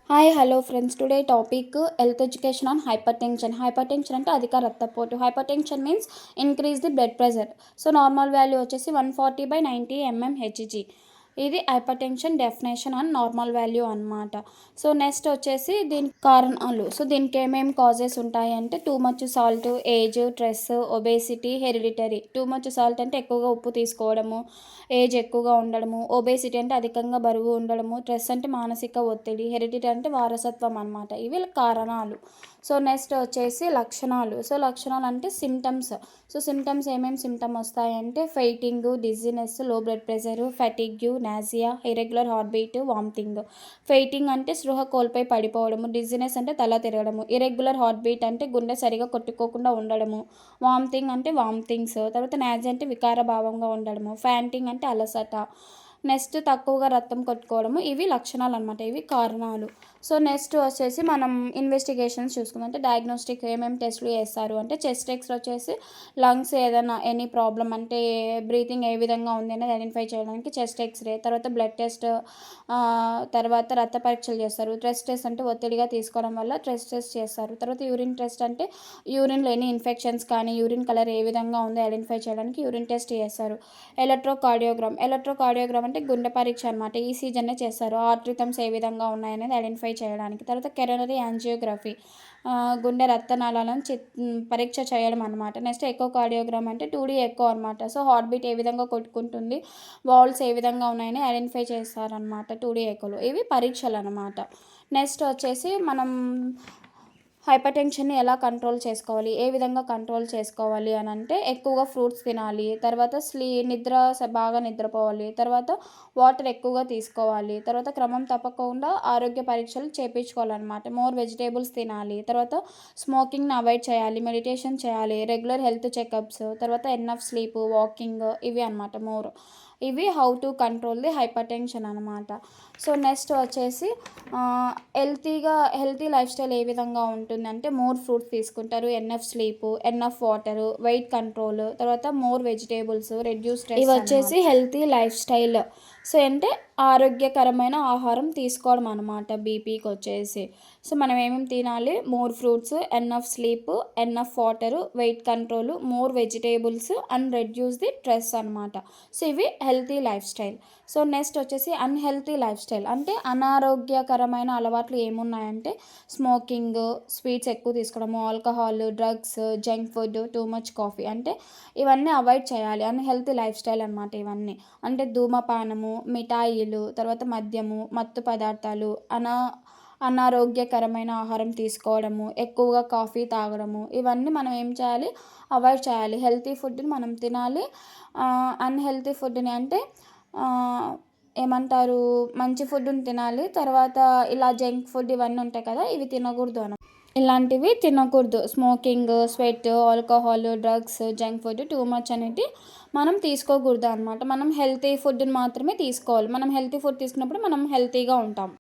Hi hello friends, today topic health education on hyper tension. Hyper tension అంటే అధిక రక్తపోటు. Hyper tension means increase the blood pressure. So normal value వచ్చేసి 140/90 mmHg. ఇది hyper tension definition and normal value అనమాట. So next వచ్చేసి దీని కారణాలు. So దీనికి ఏమేమి కాజెస్ ఉంటాయి అంటే too much salt, age, stress, obesity, hereditary. Too much salt అంటే ఎక్కువగా ఉప్పు తీసుకోవడము, ఏజ్ ఎక్కువగా ఉండడము, ఒబేసిటీ అంటే అధికంగా బరువు ఉండడము, స్ట్రెస్ అంటే మానసిక ఒత్తిడి, హెరిడిటీ అంటే వారసత్వం అనమాట. ఇవి కారణాలు. సో నెక్స్ట్ వచ్చేసి లక్షణాలు. సో లక్షణాలు అంటే సిమ్టమ్స్. సో సిమ్టమ్స్ ఏమేమి సిమ్టమ్ వస్తాయంటే fainting, dizziness, low blood pressure, fatigue, nausea, irregular heart beat, vomiting. Fainting అంటే స్పృహ కోల్పోయి పడిపోవడము, డిజీనెస్ అంటే తల తిరగడము, ఇరెగ్యులర్ హార్ట్ బీట్ అంటే గుండె సరిగా కొట్టుకోకుండా ఉండడము, వామిటింగ్ అంటే వామిటింగ్స్, తర్వాత నాజియా అంటే వికారభావంగా ఉండడము, ఫ్యాంటింగ్ అంటే అలసట, నెక్స్ట్ తక్కువగా రక్తం కొట్టుకోవడము. ఇవి లక్షణాలు అనమాట, ఇవి కారణాలు. సో నెక్స్ట్ వచ్చేసి మనం ఇన్వెస్టిగేషన్స్ చూసుకుందాం. అంటే డయాగ్నోస్టిక్ ఏమేమి టెస్టులు చేస్తారు అంటే చెస్ట్ ఎక్స్ వచ్చేసి లంగ్స్ ఏదైనా ఎనీ ప్రాబ్లం అంటే బ్రీతింగ్ ఏ విధంగా ఉంది అనేది ఐడెంటిఫై చేయడానికి చెస్ట్ ఎక్స్రే, తర్వాత బ్లడ్ టెస్ట్, తర్వాత రక్త పరీక్షలు చేస్తారు. స్ట్రెస్ టెస్ట్ అంటే ఒత్తిడిగా తీసుకోవడం వల్ల స్ట్రెస్ టెస్ట్ చేస్తారు. తర్వాత యూరిన్ టెస్ట్ అంటే యూరిన్లో ఎనీ ఇన్ఫెక్షన్స్ కానీ యూరిన్ కలర్ ఏ విధంగా ఉందో ఐడెంటిఫై చేయడానికి యూరిన్ టెస్ట్ చేస్తారు. ఎలక్ట్రోకార్డియోగ్రామ్ అంటే గుండె పరీక్ష అనమాట. ఈసీజీ అనే చేస్తారు. హార్ట్ రిథమ్స్ ఏ విధంగా ఉన్నాయనేది ఐడెంటిఫై చేయడానికి. తర్వాత కెరోనరీ యాంజియోగ్రఫీ, గుండె రక్తనాళాలను పరీక్ష చేయడం అనమాట. నెక్స్ట్ ఎకోకార్డియోగ్రామ్ అంటే 2D ఎకో అనమాట. సో హార్ట్ బీట్ ఏ విధంగా కొట్టుకుంటుంది, వాల్స్ ఏ విధంగా ఉన్నాయని ఐడెంటిఫై చేస్తారనమాట 2D ఎకోలో. ఇవి పరీక్షలు అనమాట. నెక్స్ట్ వచ్చేసి మనం హైపర్ టెన్షన్ని ఎలా కంట్రోల్ చేసుకోవాలి, ఏ విధంగా కంట్రోల్ చేసుకోవాలి అని అంటే ఎక్కువగా ఫ్రూట్స్ తినాలి, తర్వాత బాగా నిద్రపోవాలి, తర్వాత వాటర్ ఎక్కువగా తీసుకోవాలి, తర్వాత క్రమం తప్పకుండా ఆరోగ్య పరీక్షలు చేయించుకోవాలన్నమాట. మోర్ వెజిటేబుల్స్ తినాలి, తర్వాత స్మోకింగ్ని అవాయిడ్ చేయాలి, మెడిటేషన్ చేయాలి, రెగ్యులర్ హెల్త్ చెకప్స్, తర్వాత ఎనఫ్ స్లీప్, వాకింగ్, ఇవి అనమాట మోర్. ఇవి how to control the hypertension అనమాట. సో నెక్స్ట్ వచ్చేసి హెల్తీ లైఫ్ స్టైల్ ఏ విధంగా ఉంటుందంటే మోర్ ఫ్రూట్స్ తీసుకుంటారు, enough sleep, enough water, weight control, తర్వాత మోర్ వెజిటేబుల్స్, రెడ్యూస్ స్ట్రెస్. ఇవి వచ్చేసి హెల్తీ లైఫ్ స్టైల్. సో అంటే ఆరోగ్యకరమైన ఆహారం తీసుకోవడం అనమాట బీపీకి వచ్చేసి. సో మనం ఏమేమి తినాలి, more fruits, enough sleep, enough water, weight control, more vegetables and reduce the stress అనమాట. సో ఇవి healthy lifestyle. So next వచ్చేసి అన్హెల్తీ లైఫ్ స్టైల్ అంటే అనారోగ్యకరమైన అలవాట్లు ఏమున్నాయంటే స్మోకింగ్, స్వీట్స్ ఎక్కువ తీసుకోవడము, alcohol, drugs, junk food, too much coffee, అంటే ఇవన్నీ అవాయిడ్ చేయాలి. అన్హెల్తీ లైఫ్ స్టైల్ అనమాట ఇవన్నీ. అంటే ధూమపానము, మిఠాయిలు, తర్వాత మద్యము, మత్తు పదార్థాలు, అనారోగ్యకరమైన ఆహారం తీసుకోవడము, ఎక్కువగా కాఫీ తాగడము, ఇవన్నీ మనం ఏం చేయాలి, అవాయిడ్ చేయాలి. హెల్తీ ఫుడ్ని మనం తినాలి. అన్హెల్తీ ఫుడ్ని అంటే ఏమంటారు, మంచి ఫుడ్ని తినాలి. తర్వాత ఇలా జంక్ ఫుడ్ ఇవన్నీ ఉంటాయి కదా, ఇవి తినకూడదు ఇలాంటివి తినకూడదు. Smoking, sweat, alcohol, drugs, junk food too much అనేది మనం తీసుకోకూడదు అనమాట. మనం హెల్తీ ఫుడ్ని మాత్రమే తీసుకోవాలి. మనం హెల్తీ ఫుడ్ తీసుకున్నప్పుడు మనం హెల్తీగా ఉంటాం.